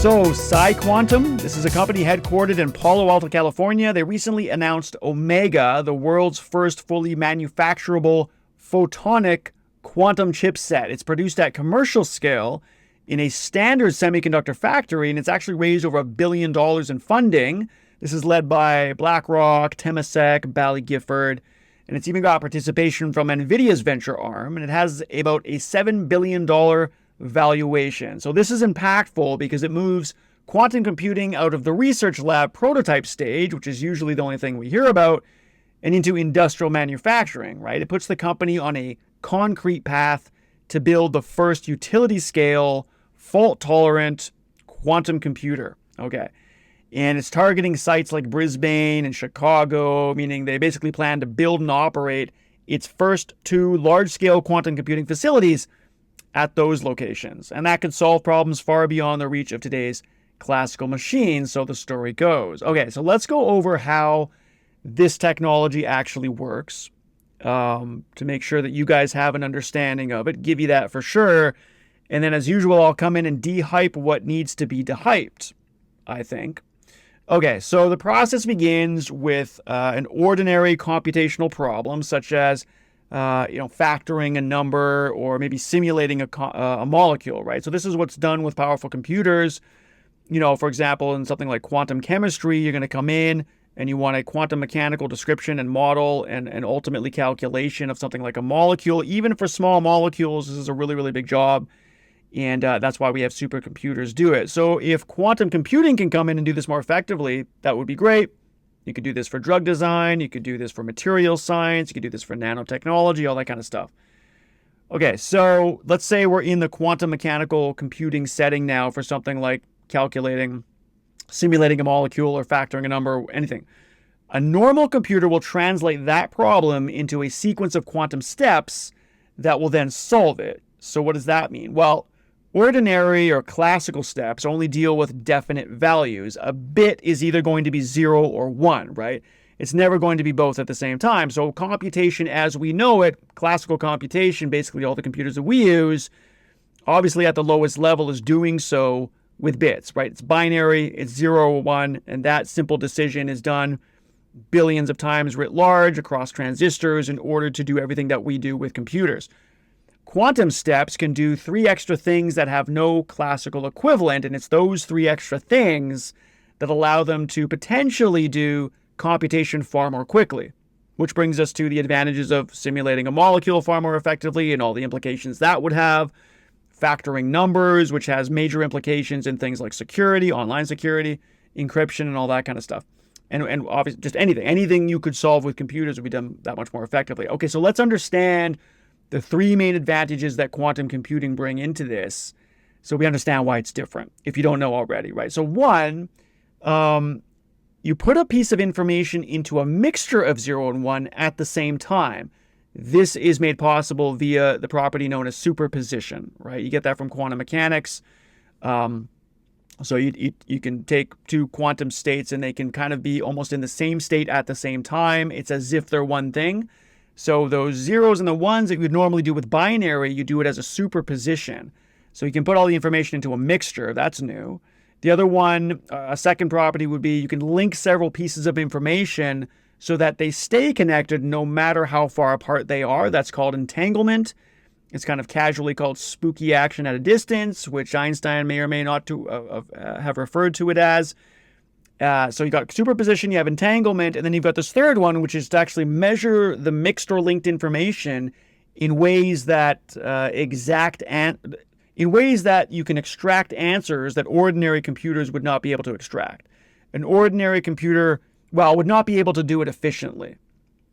So, PsiQuantum, this is a company headquartered in Palo Alto, California. They recently announced Omega, the world's first fully manufacturable photonic quantum chipset. It's produced at commercial scale in a standard semiconductor factory, and it's actually raised over $1 billion in funding. This is led by BlackRock, Temasek, Bally Gifford, and it's even got participation from NVIDIA's venture arm, and it has about a $7 billion valuation. So this is impactful because it moves quantum computing out of the research lab prototype stage, which is usually the only thing we hear about, and into industrial manufacturing, right? It puts the company on a concrete path to build the first utility scale, fault-tolerant quantum computer. Okay. And it's targeting sites like Brisbane and Chicago, meaning they basically plan to build and operate its first two large-scale quantum computing facilities at those locations. And that could solve problems far beyond the reach of today's classical machines, so the story goes. Okay, so let's go over how this technology actually works to make sure that you guys have an understanding of it, give you that for sure. And then as usual, I'll come in and de-hype what needs to be de-hyped, I think. Okay, so the process begins with an ordinary computational problem, such as factoring a number or maybe simulating a molecule, right? So this is what's done with powerful computers. For example, in something like quantum chemistry, you're going to come in and you want a quantum mechanical description and model and ultimately calculation of something like a molecule. Even for small molecules, this is a really, really big job. And that's why we have supercomputers do it. So if quantum computing can come in and do this more effectively, that would be great. You could do this for drug design. You could do this for material science. You could do this for nanotechnology, all that kind of stuff. Okay, so let's say we're in the quantum mechanical computing setting now for something like simulating a molecule or factoring a number, or anything. A normal computer will translate that problem into a sequence of quantum steps that will then solve it. So what does that mean? Well, ordinary or classical steps only deal with definite values. A bit is either going to be 0 or 1, right? It's never going to be both at the same time. So computation as we know it, classical computation, basically all the computers that we use, obviously at the lowest level is doing so with bits, right? It's binary, it's 0 or 1, and that simple decision is done billions of times writ large across transistors in order to do everything that we do with computers. Quantum steps can do 3 extra things that have no classical equivalent, and it's those 3 extra things that allow them to potentially do computation far more quickly, which brings us to the advantages of simulating a molecule far more effectively and all the implications that would have, factoring numbers, which has major implications in things like security, online security, encryption, and all that kind of stuff. And obviously just anything you could solve with computers would be done that much more effectively. Okay, so let's understand the 3 main advantages that quantum computing bring into this, so we understand why it's different, if you don't know already, right? So one, you put a piece of information into a mixture of 0 and 1 at the same time. This is made possible via the property known as superposition, right? You get that from quantum mechanics. So you can take 2 quantum states and they can kind of be almost in the same state at the same time. It's as if they're one thing. So those zeros and the ones that you would normally do with binary, you do it as a superposition. So you can put all the information into a mixture. That's new. The other one, a second property would be you can link several pieces of information so that they stay connected no matter how far apart they are. That's called entanglement. It's kind of casually called spooky action at a distance, which Einstein may or may not have referred to it as. So you got superposition, you have entanglement, and then you've got this third one, which is to actually measure the mixed or linked information in ways that you can extract answers that ordinary computers would not be able to extract. An ordinary computer, would not be able to do it efficiently.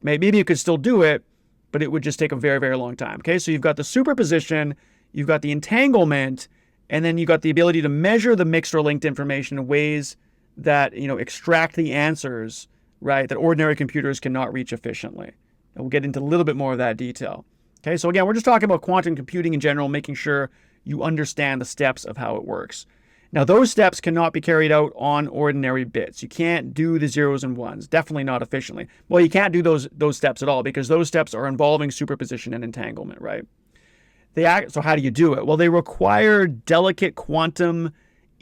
Maybe you could still do it, but it would just take a very, very long time. Okay, so you've got the superposition, you've got the entanglement, and then you've got the ability to measure the mixed or linked information in ways that extract the answers, right, that ordinary computers cannot reach efficiently. And we'll get into a little bit more of that detail. Okay, so again, we're just talking about quantum computing in general, making sure you understand the steps of how it works. Now, those steps cannot be carried out on ordinary bits. You can't do the zeros and ones, definitely not efficiently. Well, you can't do those steps at all because those steps are involving superposition and entanglement, right? So how do you do it? Well, they require delicate quantum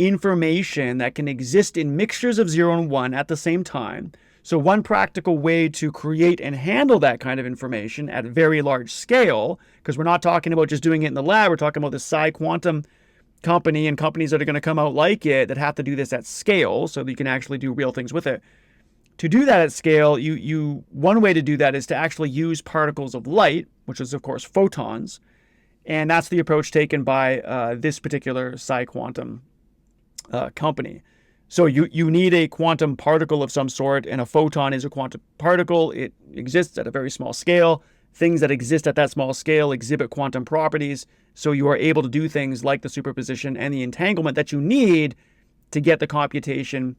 information that can exist in mixtures of 0 and 1 at the same time. So one practical way to create and handle that kind of information at a very large scale, because we're not talking about just doing it in the lab, we're talking about the PsiQuantum company and companies that are going to come out like it that have to do this at scale so that you can actually do real things with it. To do that at scale, one way to do that is to actually use particles of light, which is, of course, photons. And that's the approach taken by this particular PsiQuantum company. So you need a quantum particle of some sort, and a photon is a quantum particle. It exists at a very small scale. Things that exist at that small scale exhibit quantum properties. So you are able to do things like the superposition and the entanglement that you need to get the computation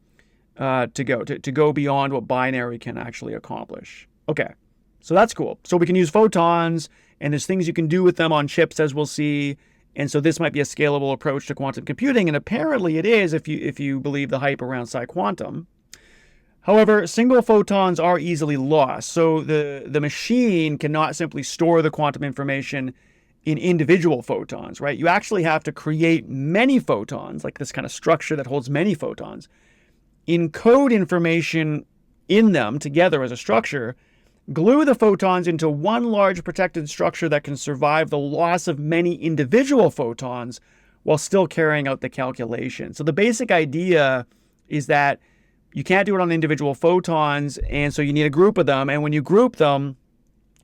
to go beyond what binary can actually accomplish. Okay, so that's cool. So we can use photons, and there's things you can do with them on chips, as we'll see. And so this might be a scalable approach to quantum computing, and apparently it is if you believe the hype around PsiQuantum. However, single photons are easily lost. So the machine cannot simply store the quantum information in individual photons, right? You actually have to create many photons, like this kind of structure that holds many photons, encode information in them together as a structure, glue the photons into one large protected structure that can survive the loss of many individual photons while still carrying out the calculation. So the basic idea is that you can't do it on individual photons, and so you need a group of them. And when you group them,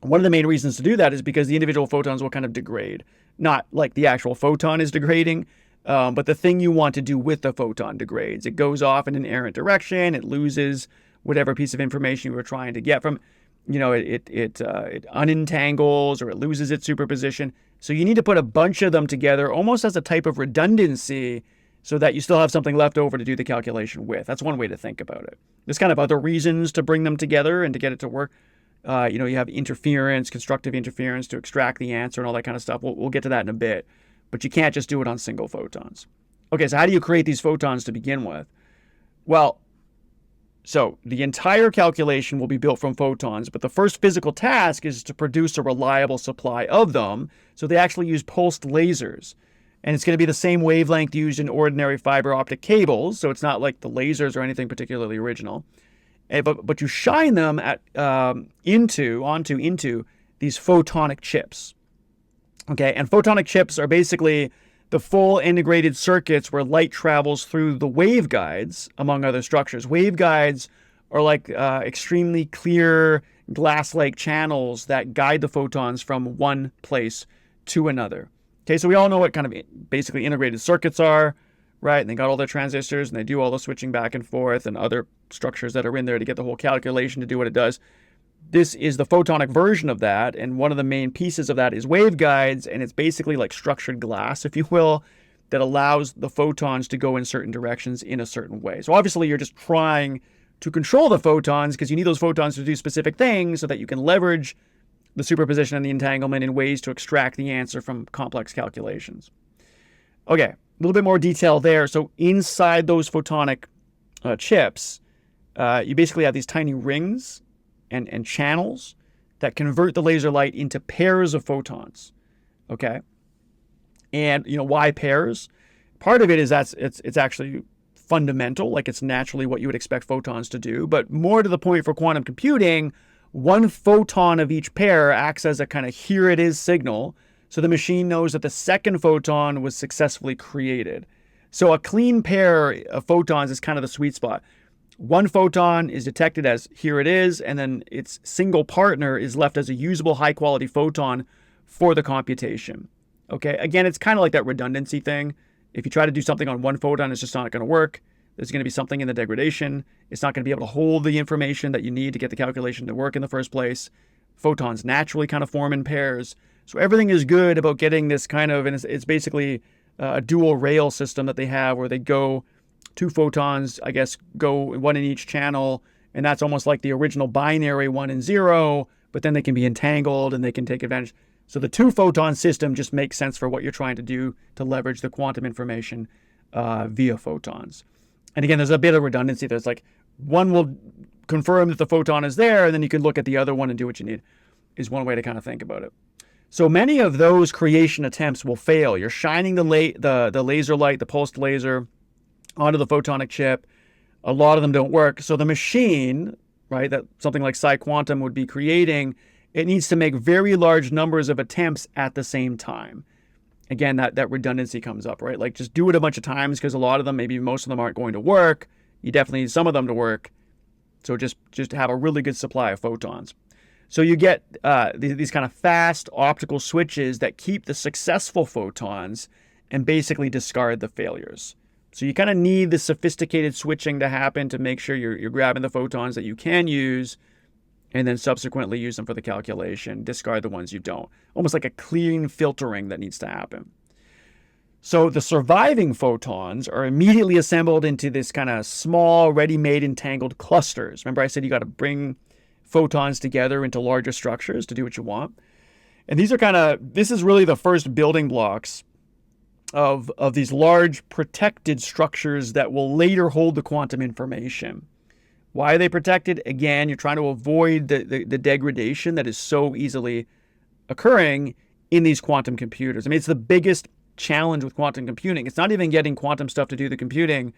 one of the main reasons to do that is because the individual photons will kind of degrade. Not like the actual photon is degrading, but the thing you want to do with the photon degrades. It goes off in an errant direction. It loses whatever piece of information you were trying to get from. It unentangles, or it loses its superposition. So you need to put a bunch of them together almost as a type of redundancy so that you still have something left over to do the calculation with. That's one way to think about it. There's kind of other reasons to bring them together and to get it to work. You have interference, constructive interference to extract the answer and all that kind of stuff. We'll get to that in a bit. But you can't just do it on single photons. Okay, so how do you create these photons to begin with? Well, so the entire calculation will be built from photons, but the first physical task is to produce a reliable supply of them. So they actually use pulsed lasers. And it's going to be the same wavelength used in ordinary fiber optic cables. So it's not like the lasers or anything particularly original. But you shine them into these photonic chips. Okay, and photonic chips are basically the full integrated circuits where light travels through the waveguides, among other structures. Waveguides are like extremely clear glass-like channels that guide the photons from one place to another. Okay, so we all know what kind of basically integrated circuits are, right? And they got all their transistors, and they do all the switching back and forth and other structures that are in there to get the whole calculation to do what it does. This is the photonic version of that, and one of the main pieces of that is waveguides, and it's basically like structured glass, if you will, that allows the photons to go in certain directions in a certain way. So obviously you're just trying to control the photons because you need those photons to do specific things so that you can leverage the superposition and the entanglement in ways to extract the answer from complex calculations. Okay, a little bit more detail there. So inside those photonic chips, you basically have these tiny rings and channels that convert the laser light into pairs of photons. Okay, and why pairs? Part of it is that it's actually fundamental, like it's naturally what you would expect photons to do. But more to the point for quantum computing, one photon of each pair acts as a kind of here it is signal, so the machine knows that the second photon was successfully created. So a clean pair of photons is kind of the sweet spot. One photon is detected as here it is, and then its single partner is left as a usable high-quality photon for the computation. Okay, again, it's kind of like that redundancy thing. If you try to do something on one photon, it's just not going to work. There's going to be something in the degradation. It's not going to be able to hold the information that you need to get the calculation to work in the first place. Photons naturally kind of form in pairs. So everything is good about getting this kind of, and it's basically a dual rail system that they have where they go, two photons, I guess, go one in each channel. And that's almost like the original binary 1 and 0, but then they can be entangled and they can take advantage. So the two photon system just makes sense for what you're trying to do to leverage the quantum information via photons. And again, there's a bit of redundancy. There's like one will confirm that the photon is there, and then you can look at the other one and do what you need, is one way to kind of think about it. So many of those creation attempts will fail. You're shining the laser light, the pulsed laser, onto the photonic chip. A lot of them don't work. So the machine, right, that something like PsiQuantum would be creating, it needs to make very large numbers of attempts at the same time. Again, that redundancy comes up, right? Like just do it a bunch of times because a lot of them, maybe most of them aren't going to work. You definitely need some of them to work. So just have a really good supply of photons. So you get these kind of fast optical switches that keep the successful photons and basically discard the failures. So you kind of need the sophisticated switching to happen to make sure you're grabbing the photons that you can use and then subsequently use them for the calculation, discard the ones you don't. Almost like a clean filtering that needs to happen. So the surviving photons are immediately assembled into this kind of small, ready-made entangled clusters. Remember I said you got to bring photons together into larger structures to do what you want. And these are this is really the first building blocks of these large protected structures that will later hold the quantum information. Why are they protected? Again, you're trying to avoid the degradation that is so easily occurring in these quantum computers. I mean, it's the biggest challenge with quantum computing. It's not even getting quantum stuff to do the computing.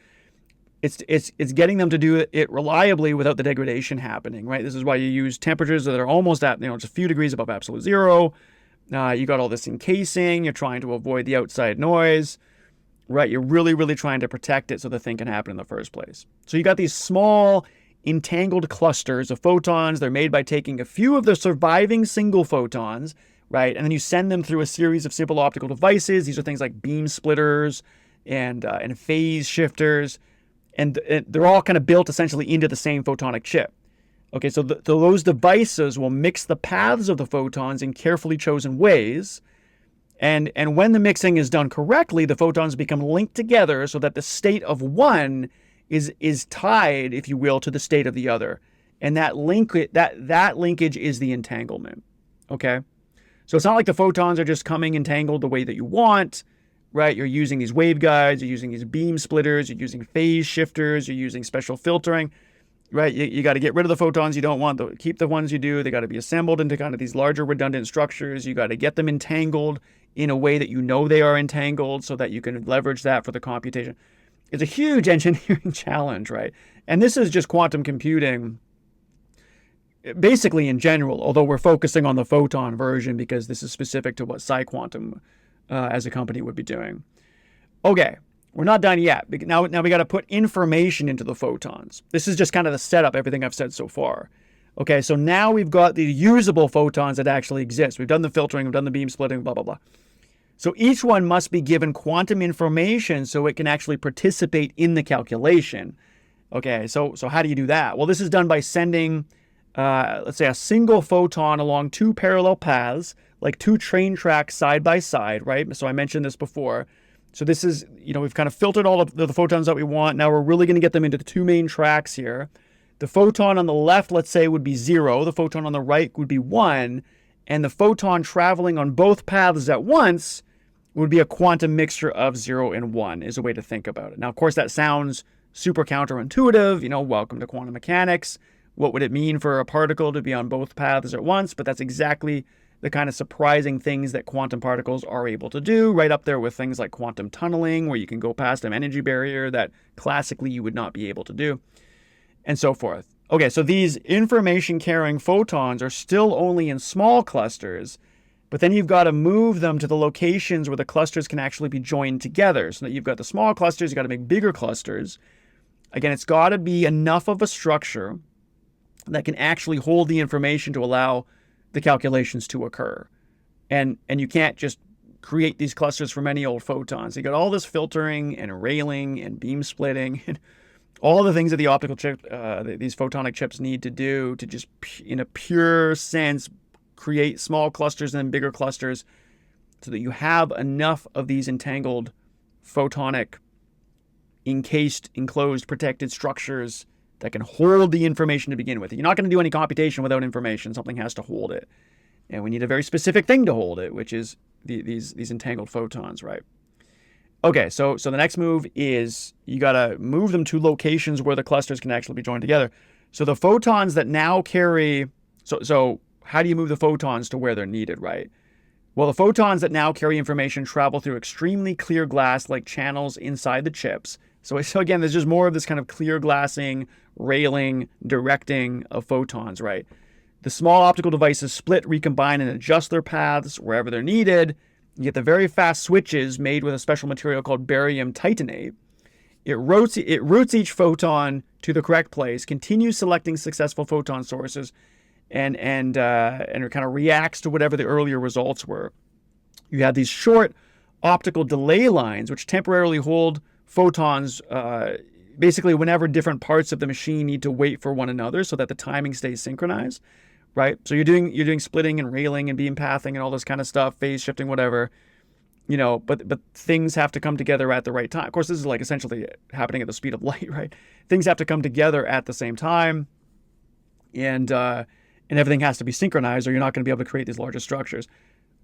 It's getting them to do it reliably without the degradation happening, right? This is why you use temperatures that are almost at, just a few degrees above absolute zero. You got all this encasing. You're trying to avoid the outside noise, right? You're really, really trying to protect it so the thing can happen in the first place. So you got these small entangled clusters of photons. They're made by taking a few of the surviving single photons, right? And then you send them through a series of simple optical devices. These are things like beam splitters and phase shifters. And they're all kind of built essentially into the same photonic chip. Okay, so those devices will mix the paths of the photons in carefully chosen ways. And when the mixing is done correctly, the photons become linked together so that the state of one is tied, if you will, to the state of the other. And that linkage is the entanglement. Okay? So it's not like the photons are just coming entangled the way that you want, right? You're using these waveguides, you're using these beam splitters, you're using phase shifters, you're using special filtering. Right, you got to get rid of the photons you don't want, keep the ones you do. They got to be assembled into kind of these larger redundant structures. You got to get them entangled in a way that you know they are entangled so that you can leverage that for the computation. It's a huge engineering challenge, right? And this is just quantum computing basically in general, although we're focusing on the photon version because this is specific to what PsiQuantum as a company would be doing. Okay. We're not done yet. Now we got to put information into the photons. This is just kind of the setup, everything I've said so far. Okay, so now we've got the usable photons that actually exist. We've done the filtering, we've done the beam splitting, blah, blah, blah. So each one must be given quantum information so it can actually participate in the calculation. Okay, so how do you do that? Well, this is done by sending, let's say, a single photon along two parallel paths, like two train tracks side by side, right? So I mentioned this before. So this is, we've kind of filtered all of the photons that we want. Now we're really going to get them into the two main tracks here. The photon on the left, let's say, would be 0. The photon on the right would be 1. And the photon traveling on both paths at once would be a quantum mixture of 0 and 1 is a way to think about it. Now, of course, that sounds super counterintuitive. Welcome to quantum mechanics. What would it mean for a particle to be on both paths at once? But that's exactly the kind of surprising things that quantum particles are able to do, right up there with things like quantum tunneling, where you can go past an energy barrier that classically you would not be able to do, and so forth. Okay, so these information-carrying photons are still only in small clusters, but then you've got to move them to the locations where the clusters can actually be joined together. So that you've got the small clusters, you've got to make bigger clusters. Again, it's got to be enough of a structure that can actually hold the information to allow the calculations to occur. And you can't just create these clusters from any old photons. You got all this filtering and railing and beam splitting and all the things that the optical chip, these photonic chips need to do to just, in a pure sense, create small clusters and then bigger clusters so that you have enough of these entangled photonic encased, enclosed, protected structures that can hold the information to begin with. You're not going to do any computation without information. Something has to hold it. And we need a very specific thing to hold it, which is these entangled photons, right? Okay, so the next move is you got to move them to locations where the clusters can actually be joined together. So the photons that now carry... So how do you move the photons to where they're needed, right? Well, the photons that now carry information travel through extremely clear glass like channels inside the chips. So again, there's just more of this kind of clear glassing, railing, directing of photons, right? The small optical devices split, recombine, and adjust their paths wherever they're needed. You get the very fast switches made with a special material called barium titanate. It routes each photon to the correct place, continues selecting successful photon sources, and it kind of reacts to whatever the earlier results were. You have these short optical delay lines, which temporarily hold photons basically whenever different parts of the machine need to wait for one another so that the timing stays synchronized, right? So you're doing splitting and railing and beam pathing and all this kind of stuff, phase shifting, whatever, but things have to come together at the right time. Of course, this is like essentially happening at the speed of light, right? Things have to come together at the same time, and everything has to be synchronized, or you're not going to be able to create these larger structures.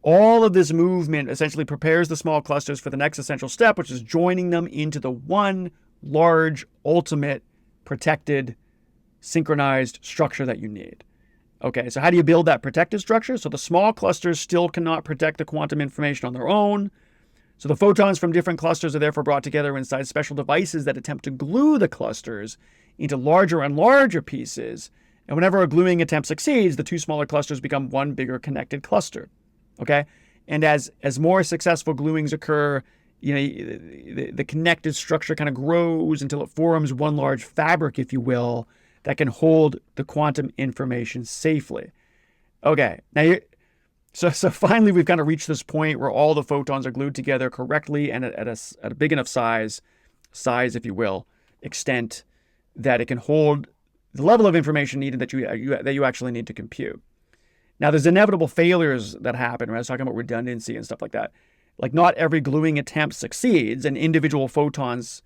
All of this movement essentially prepares the small clusters for the next essential step, which is joining them into the one large, ultimate, protected, synchronized structure that you need. Okay, so how do you build that protected structure? So the small clusters still cannot protect the quantum information on their own. So the photons from different clusters are therefore brought together inside special devices that attempt to glue the clusters into larger and larger pieces. And whenever a gluing attempt succeeds, the two smaller clusters become one bigger connected cluster. Okay, and as more successful gluings occur, the connected structure kind of grows until it forms one large fabric, if you will, that can hold the quantum information safely. Okay, now so finally we've kind of reached this point where all the photons are glued together correctly and at a big enough size, if you will, extent that it can hold the level of information needed that you actually need to compute. Now, there's inevitable failures that happen, right? I was talking about redundancy and stuff like that. Like, not every gluing attempt succeeds, and individual photons,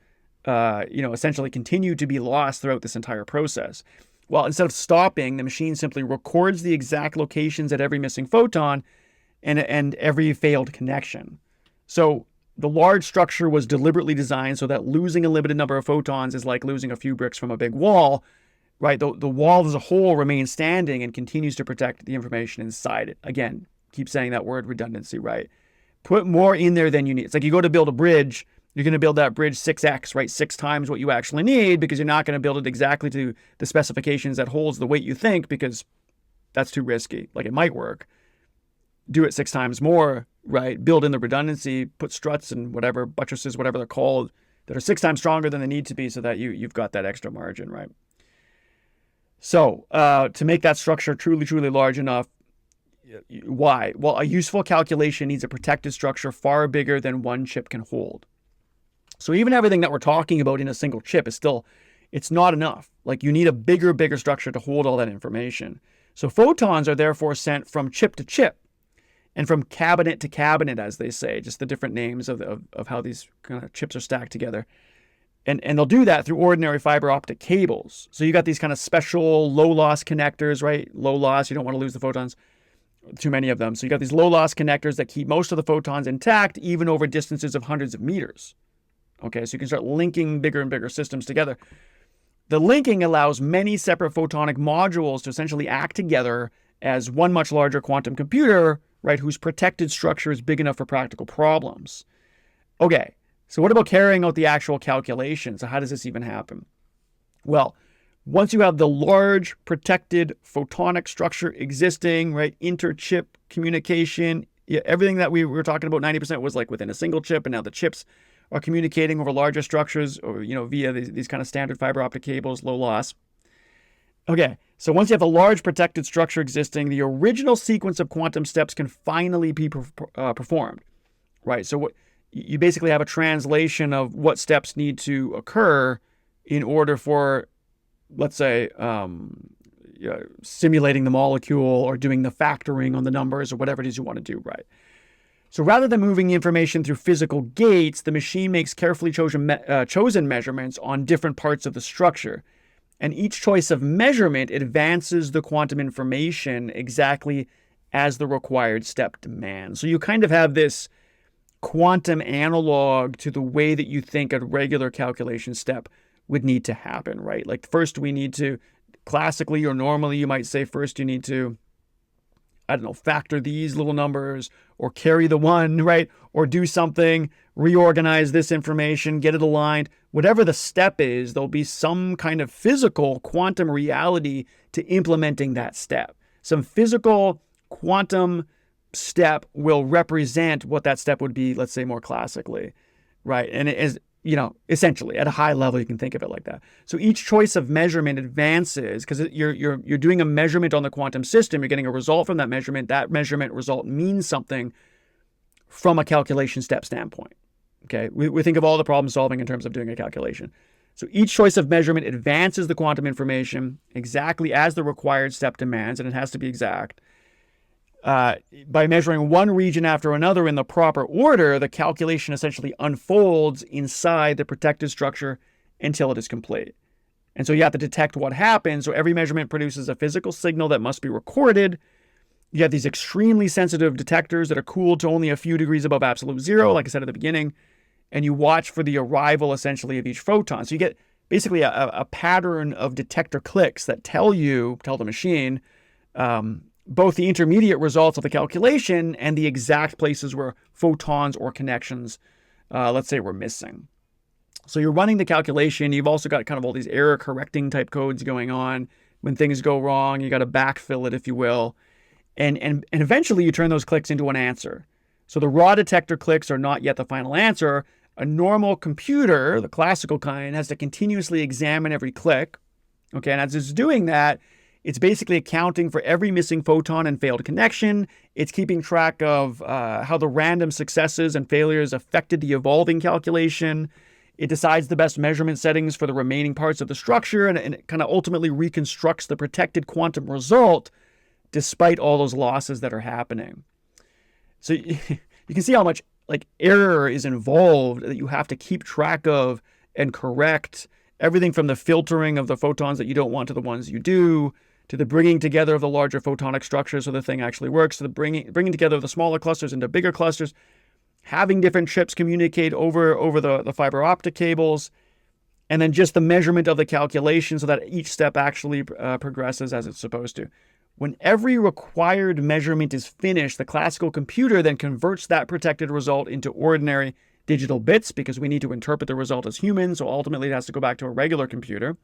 essentially continue to be lost throughout this entire process. Well, instead of stopping, the machine simply records the exact locations at every missing photon and every failed connection. So the large structure was deliberately designed so that losing a limited number of photons is like losing a few bricks from a big wall. Right, the wall as a whole remains standing and continues to protect the information inside it. Again, keep saying that word, redundancy, right? Put more in there than you need. It's like you go to build a bridge, you're going to build that bridge 6x, right? 6 times what you actually need, because you're not going to build it exactly to the specifications that holds the weight you think, because that's too risky. Like, it might work. Do it 6 times more, right? Build in the redundancy, put struts and whatever, buttresses, whatever they're called, that are 6 times stronger than they need to be so that you've got that extra margin, right? So to make that structure truly, truly large enough, why? Well, a useful calculation needs a protected structure far bigger than one chip can hold. So even everything that we're talking about in a single chip it's not enough. Like, you need a bigger structure to hold all that information. So photons are therefore sent from chip to chip and from cabinet to cabinet, as they say, just the different names of how these kind of chips are stacked together. And they'll do that through ordinary fiber optic cables. So you got these kind of special low loss connectors, right? Low loss, you don't want to lose the photons, too many of them. So you got these low loss connectors that keep most of the photons intact, even over distances of hundreds of meters. Okay, so you can start linking bigger and bigger systems together. The linking allows many separate photonic modules to essentially act together as one much larger quantum computer, right, whose protected structure is big enough for practical problems. Okay. So what about carrying out the actual calculation? So how does this even happen? Well, once you have the large protected photonic structure existing, right, inter-chip communication, everything that we were talking about, 90% was like within a single chip, and now the chips are communicating over larger structures or, via these kind of standard fiber optic cables, low loss. Okay, so once you have a large protected structure existing, the original sequence of quantum steps can finally be performed, right? So what you basically have a translation of what steps need to occur in order for, let's say, simulating the molecule or doing the factoring on the numbers or whatever it is you want to do, right? So rather than moving the information through physical gates, the machine makes carefully chosen measurements on different parts of the structure. And each choice of measurement advances the quantum information exactly as the required step demands. So you kind of have this quantum analog to the way that you think a regular calculation step would need to happen, right? Like, first we need to, classically or normally you might say, first you need to I don't know, factor these little numbers or carry the one, right? Or do something, reorganize this information, get it aligned. Whatever the step is, there'll be some kind of physical quantum reality to implementing that step. Some physical quantum step will represent what that step would be, let's say more classically, right? And it is, essentially at a high level, you can think of it like that. So each choice of measurement advances because you're doing a measurement on the quantum system. You're getting a result from that measurement. That measurement result means something from a calculation step standpoint. Okay, we think of all the problem solving in terms of doing a calculation. So each choice of measurement advances the quantum information exactly as the required step demands, and it has to be exact. By measuring one region after another in the proper order, the calculation essentially unfolds inside the protected structure until it is complete. And so you have to detect what happens. So every measurement produces a physical signal that must be recorded. You have these extremely sensitive detectors that are cooled to only a few degrees above absolute zero, like I said at the beginning. And you watch for the arrival, essentially, of each photon. So you get basically a pattern of detector clicks that tell the machine, both the intermediate results of the calculation and the exact places where photons or connections, let's say, were missing. So you're running the calculation. You've also got kind of all these error correcting type codes going on. When things go wrong, you got to backfill it, if you will. And eventually you turn those clicks into an answer. So the raw detector clicks are not yet the final answer. A normal computer, the classical kind, has to continuously examine every click. Okay, and as it's doing that, it's basically accounting for every missing photon and failed connection. It's keeping track of how the random successes and failures affected the evolving calculation. It decides the best measurement settings for the remaining parts of the structure, and it kind of ultimately reconstructs the protected quantum result despite all those losses that are happening. So you can see how much error is involved that you have to keep track of and correct. Everything from the filtering of the photons that you don't want to the ones you do, to the bringing together of the larger photonic structures so the thing actually works, to the bringing together of the smaller clusters into bigger clusters, having different chips communicate over the fiber optic cables, and then just the measurement of the calculation so that each step actually progresses as it's supposed to. When every required measurement is finished, the classical computer then converts that protected result into ordinary digital bits because we need to interpret the result as humans. So ultimately it has to go back to a regular computer.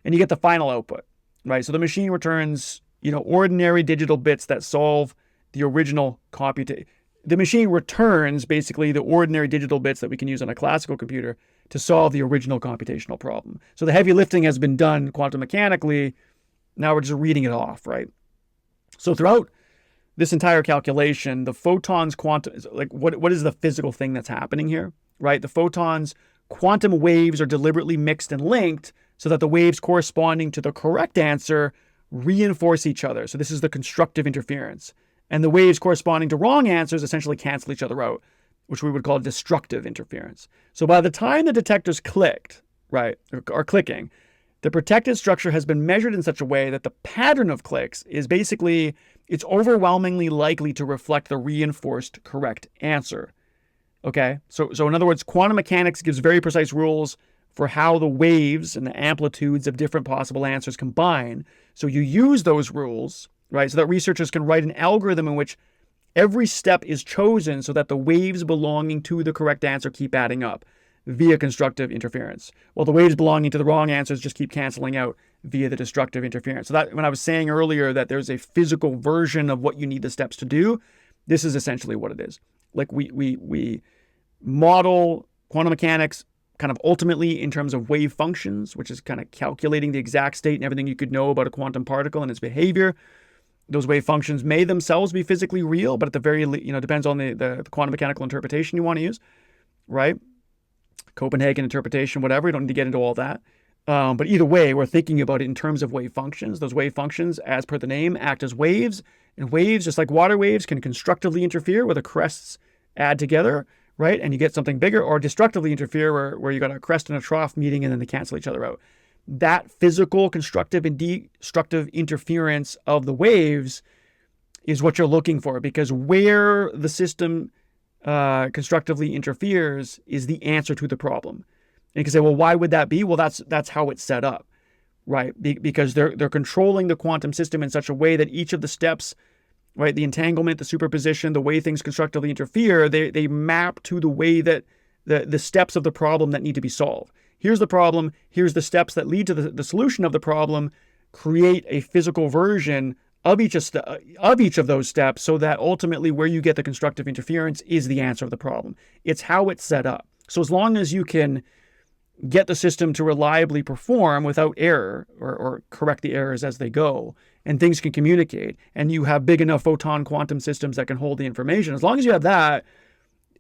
And you get the final output, right? So the machine returns, ordinary digital bits that solve the original computation. The machine returns basically the ordinary digital bits that we can use on a classical computer to solve the original computational problem. So the heavy lifting has been done quantum mechanically. Now we're just reading it off, right? So throughout this entire calculation, the photons what is the physical thing that's happening here, right? The photons, quantum waves are deliberately mixed and linked so that the waves corresponding to the correct answer reinforce each other. So this is the constructive interference. And the waves corresponding to wrong answers essentially cancel each other out, which we would call destructive interference. So by the time the detectors clicked, right, are clicking, the protected structure has been measured in such a way that the pattern of clicks is basically, it's overwhelmingly likely to reflect the reinforced correct answer. Okay, so in other words, quantum mechanics gives very precise rules for how the waves and the amplitudes of different possible answers combine. So you use those rules, right, so that researchers can write an algorithm in which every step is chosen so that the waves belonging to the correct answer keep adding up via constructive interference, while the waves belonging to the wrong answers just keep canceling out via the destructive interference. So that when I was saying earlier that there's a physical version of what you need the steps to do, this is essentially what it is. Like we model quantum mechanics kind of ultimately in terms of wave functions, which is kind of calculating the exact state and everything you could know about a quantum particle and its behavior. Those wave functions may themselves be physically real, but at the very, depends on the quantum mechanical interpretation you want to use, right? Copenhagen interpretation, whatever. You don't need to get into all that. But either way, we're thinking about it in terms of wave functions. Those wave functions, as per the name, act as waves. And waves, just like water waves, can constructively interfere where the crests add together, right? And you get something bigger, or destructively interfere where you got a crest and a trough meeting and then they cancel each other out. That physical, constructive, and destructive interference of the waves is what you're looking for, because where the system constructively interferes is the answer to the problem. And you can say, well, why would that be? Well, that's how it's set up, right? Because they're controlling the quantum system in such a way that each of the steps right? The entanglement, the superposition, the way things constructively interfere, they map to the way that the steps of the problem that need to be solved. Here's the problem. Here's the steps that lead to the solution of the problem. Create a physical version of each of those steps so that ultimately where you get the constructive interference is the answer of the problem. It's how it's set up. So as long as you can get the system to reliably perform without error or correct the errors as they go, and things can communicate, and you have big enough photon quantum systems that can hold the information, as long as you have that,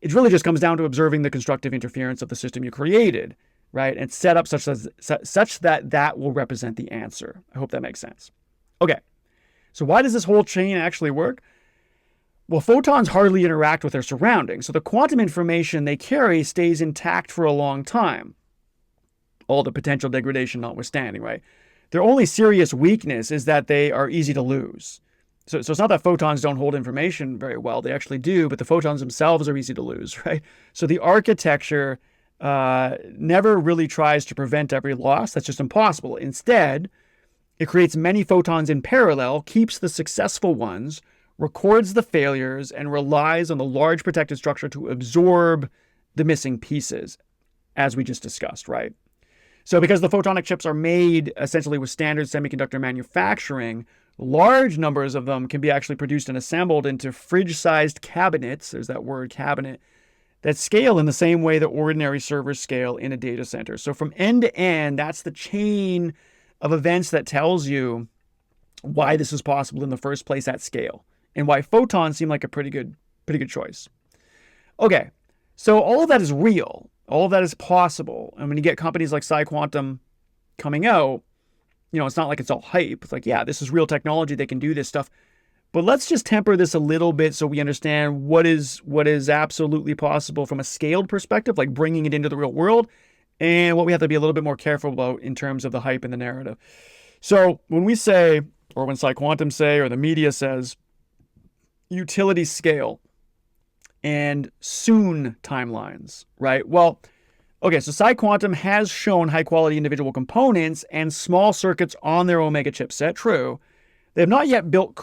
it really just comes down to observing the constructive interference of the system you created, right? And set up such that that will represent the answer. I hope that makes sense. Okay, so why does this whole chain actually work? Well, photons hardly interact with their surroundings, so the quantum information they carry stays intact for a long time. All the potential degradation notwithstanding, right? Their only serious weakness is that they are easy to lose. So it's not that photons don't hold information very well. They actually do, but the photons themselves are easy to lose, right? So the architecture never really tries to prevent every loss. That's just impossible. Instead, it creates many photons in parallel, keeps the successful ones, records the failures, and relies on the large protected structure to absorb the missing pieces, as we just discussed, right? So because the photonic chips are made essentially with standard semiconductor manufacturing, large numbers of them can be actually produced and assembled into fridge-sized cabinets, there's that word cabinet, that scale in the same way that ordinary servers scale in a data center. So from end to end, that's the chain of events that tells you why this is possible in the first place at scale, and why photons seem like a pretty good choice. Okay, so all of that is real. All of that is possible. And when you get companies like PsiQuantum coming out, it's not like it's all hype. It's like, yeah, this is real technology. They can do this stuff. But let's just temper this a little bit so we understand what is absolutely possible from a scaled perspective, like bringing it into the real world, and what we have to be a little bit more careful about in terms of the hype and the narrative. So when we say, or when PsiQuantum say, or the media says, utility scale and soon timelines, right? Well, okay, so PsiQuantum has shown high-quality individual components and small circuits on their Omega chipset, true. They have not yet built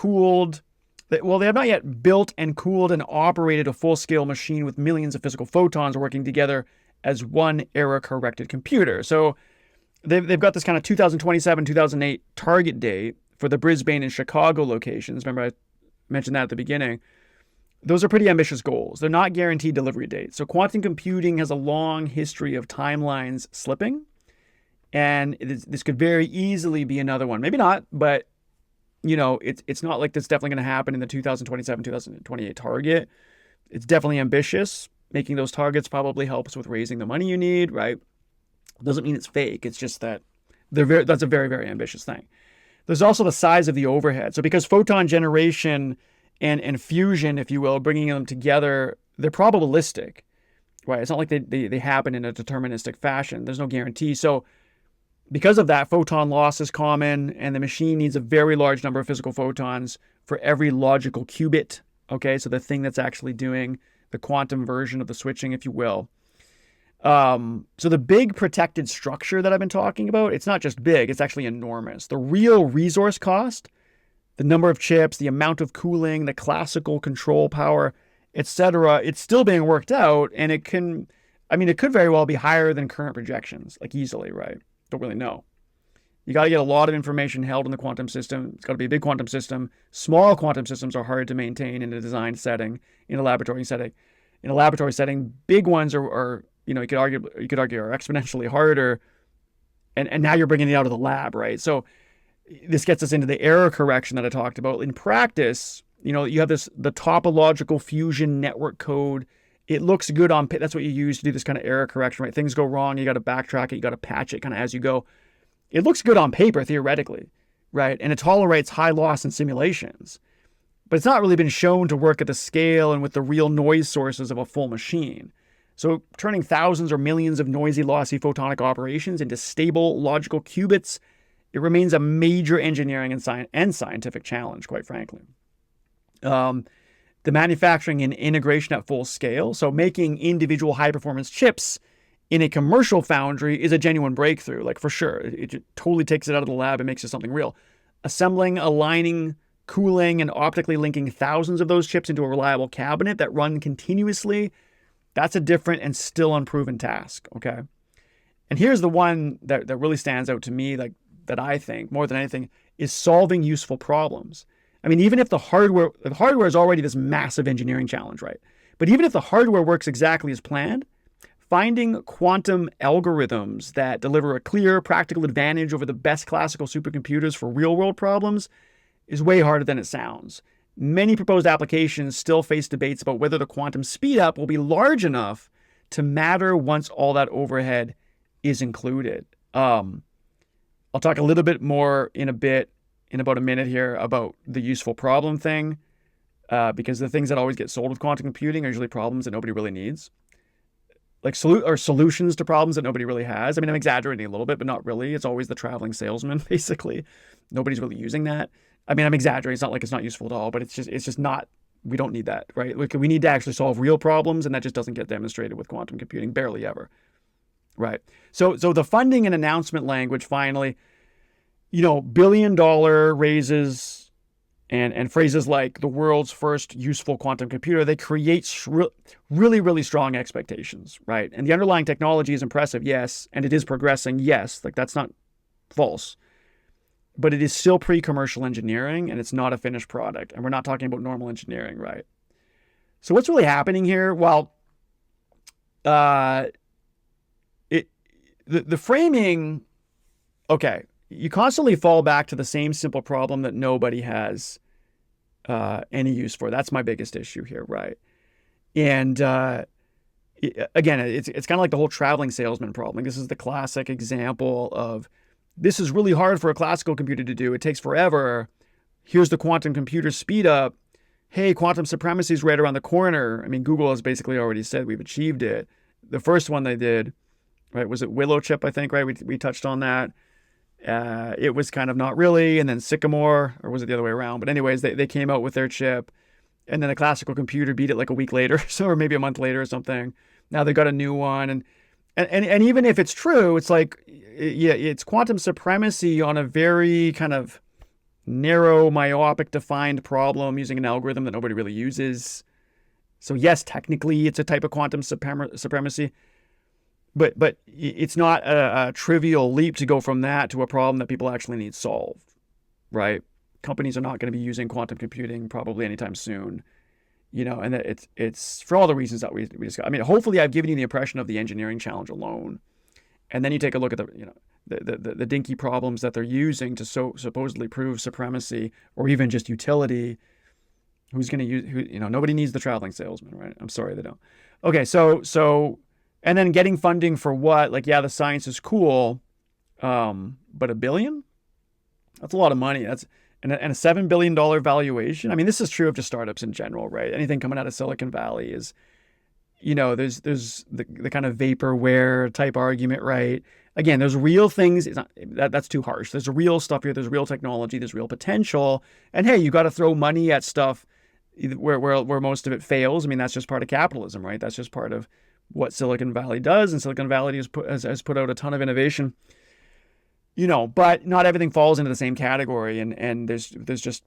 and cooled and operated a full-scale machine with millions of physical photons working together as one error-corrected computer. So they've got this kind of 2027, 2008 target date for the Brisbane and Chicago locations. Remember I mentioned that at the beginning. Those are pretty ambitious goals. They're not guaranteed delivery dates. So quantum computing has a long history of timelines slipping. And this could very easily be another one. Maybe not, but it's not like that's definitely going to happen in the 2027, 2028 target. It's definitely ambitious. Making those targets probably helps with raising the money you need, right? Doesn't mean it's fake. It's just that that's a very, very ambitious thing. There's also the size of the overhead. So because photon generation and fusion, if you will, bringing them together, they're probabilistic, right? It's not like they happen in a deterministic fashion. There's no guarantee. So because of that, photon loss is common, and the machine needs a very large number of physical photons for every logical qubit, okay? So the thing that's actually doing the quantum version of the switching, if you will. So the big protected structure that I've been talking about, it's not just big, it's actually enormous. The real resource cost, the number of chips, the amount of cooling, the classical control power, etc., it's still being worked out, and it could very well be higher than current projections, like easily, right? Don't really know. You got to get a lot of information held in the quantum system. It's got to be a big quantum system. Small quantum systems are hard to maintain in a design setting, in a laboratory setting. In a laboratory setting, big ones are you could argue are exponentially harder. And now you're bringing it out of the lab, right? So this gets us into the error correction that I talked about. In practice, you have the topological fusion network code. It looks good on, that's what you use to do this kind of error correction, right? Things go wrong, you got to backtrack it, you got to patch it kind of as you go. It looks good on paper, theoretically, right? And it tolerates high loss in simulations. But it's not really been shown to work at the scale and with the real noise sources of a full machine. So turning thousands or millions of noisy, lossy photonic operations into stable logical qubits, it remains a major engineering and scientific challenge, quite frankly. The manufacturing and integration at full scale, so making individual high-performance chips in a commercial foundry is a genuine breakthrough, like for sure. It totally takes it out of the lab and makes it something real. Assembling, aligning cooling and optically linking thousands of those chips into a reliable cabinet that run continuously, that's a different and still unproven task, okay? And here's the one that really stands out to me, like that I think more than anything, is solving useful problems. I mean, even if the hardware is already this massive engineering challenge, right? But even if the hardware works exactly as planned, finding quantum algorithms that deliver a clear, practical advantage over the best classical supercomputers for real-world problems is way harder than it sounds. Many proposed applications still face debates about whether the quantum speedup will be large enough to matter once all that overhead is included. I'll talk a little bit more in about a minute here, about the useful problem thing, because the things that always get sold with quantum computing are usually problems that nobody really needs. Like solutions to problems that nobody really has. I mean, I'm exaggerating a little bit, but not really. It's always the traveling salesman, basically. Nobody's really using that. I mean, I'm exaggerating. It's not like it's not useful at all, but it's just not, we don't need that, right? We need to actually solve real problems, and that just doesn't get demonstrated with quantum computing, barely ever, right? So the funding and announcement language finally, billion-dollar raises and phrases like the world's first useful quantum computer, they create really, really strong expectations, right? And the underlying technology is impressive, yes, and it is progressing, yes, like that's not false. But it is still pre-commercial engineering, and it's not a finished product. And we're not talking about normal engineering, right? So what's really happening here? Well, the framing, okay, you constantly fall back to the same simple problem that nobody has any use for. That's my biggest issue here, right? And again, it's kind of like the whole traveling salesman problem. This is the classic example of, this is really hard for a classical computer to do. It takes forever. Here's the quantum computer speed up. Hey, quantum supremacy is right around the corner. I mean, Google has basically already said we've achieved it. The first one they did, right, was it Willow chip, I think, right? We touched on that. It was kind of not really. And then Sycamore, or was it the other way around? But anyways, they came out with their chip. And then a classical computer beat it like a week later, so, or maybe a month later or something. Now they got a new one. And even if it's true, it's like, yeah, it's quantum supremacy on a very kind of narrow, myopic, defined problem using an algorithm that nobody really uses. So yes, technically it's a type of quantum supremacy, but it's not a trivial leap to go from that to a problem that people actually need solved, right? Companies are not going to be using quantum computing probably anytime soon. And that it's for all the reasons that we discussed. I mean, hopefully I've given you the impression of the engineering challenge alone. And then you take a look at the dinky problems that they're using to supposedly prove supremacy or even just utility. Who's going to use, nobody needs the traveling salesman, right? I'm sorry, they don't. Okay, so, and then getting funding for what? Like, yeah, the science is cool, but $1 billion? That's a lot of money. And a $7 billion valuation. I mean, this is true of just startups in general, right? Anything coming out of Silicon Valley is, there's the kind of vaporware type argument, right? Again, there's real things. It's not, that's too harsh. There's real stuff here. There's real technology. There's real potential. And hey, you got to throw money at stuff where most of it fails. I mean, that's just part of capitalism, right? That's just part of what Silicon Valley does. And Silicon Valley has put out a ton of innovation. But not everything falls into the same category, and there's just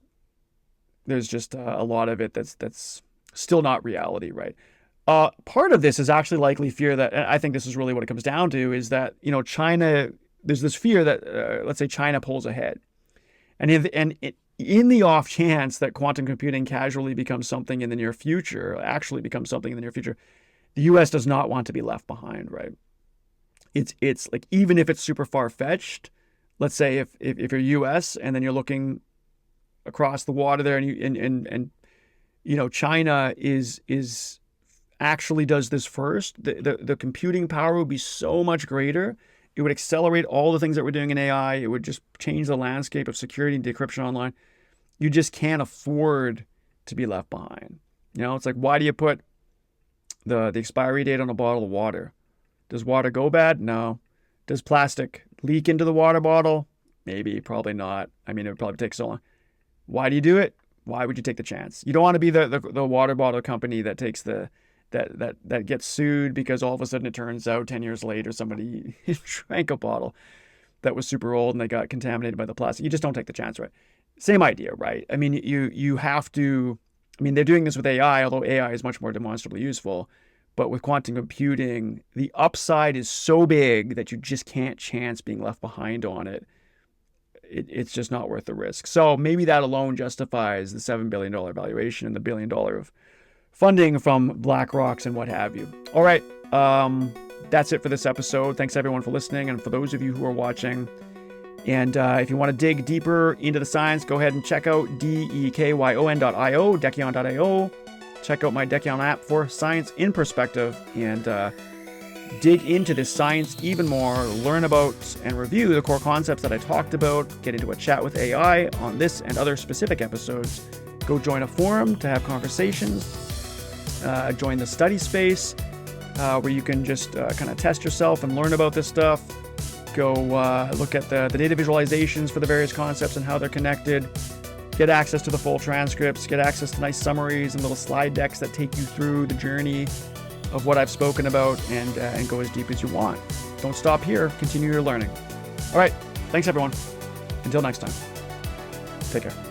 a lot of it that's still not reality, right? Part of this is actually likely fear that, I think this is really what it comes down to, is that China, there's this fear that let's say China pulls ahead, and in the off chance that quantum computing casually becomes something in the near future, the U.S. does not want to be left behind, right? It's like, even if it's super far fetched. Let's say if you're U.S. and then you're looking across the water there, and China is actually does this first, the computing power would be so much greater. It would accelerate all the things that we're doing in AI. It would just change the landscape of security and decryption online. You just can't afford to be left behind. It's like, why do you put the expiry date on a bottle of water? Does water go bad? No. Does plastic leak into the water bottle? Maybe, probably not. I mean, it would probably take so long. Why do you do it? Why would you take the chance? You don't want to be the water bottle company that takes that gets sued because all of a sudden it turns out 10 years later somebody drank a bottle that was super old and they got contaminated by the plastic. You just don't take the chance, right? Same idea, right? I mean, you have to, I mean, they're doing this with AI, although AI is much more demonstrably useful. But with quantum computing, the upside is so big that you just can't chance being left behind on it. It's just not worth the risk. So maybe that alone justifies the $7 billion valuation and the $1 billion of funding from BlackRock and what have you. All right. That's it for this episode. Thanks everyone for listening. And for those of you who are watching, and if you want to dig deeper into the science, go ahead and check out dekyon.io, dekyon.io. Check out my Dekyon app for science in perspective and dig into this science even more, learn about and review the core concepts that I talked about, get into a chat with AI on this and other specific episodes. Go join a forum to have conversations. Join the study space where you can just kind of test yourself and learn about this stuff. Go look at the data visualizations for the various concepts and how they're connected. Get access to the full transcripts, get access to nice summaries and little slide decks that take you through the journey of what I've spoken about, and go as deep as you want. Don't stop here, continue your learning. All right, thanks everyone. Until next time, take care.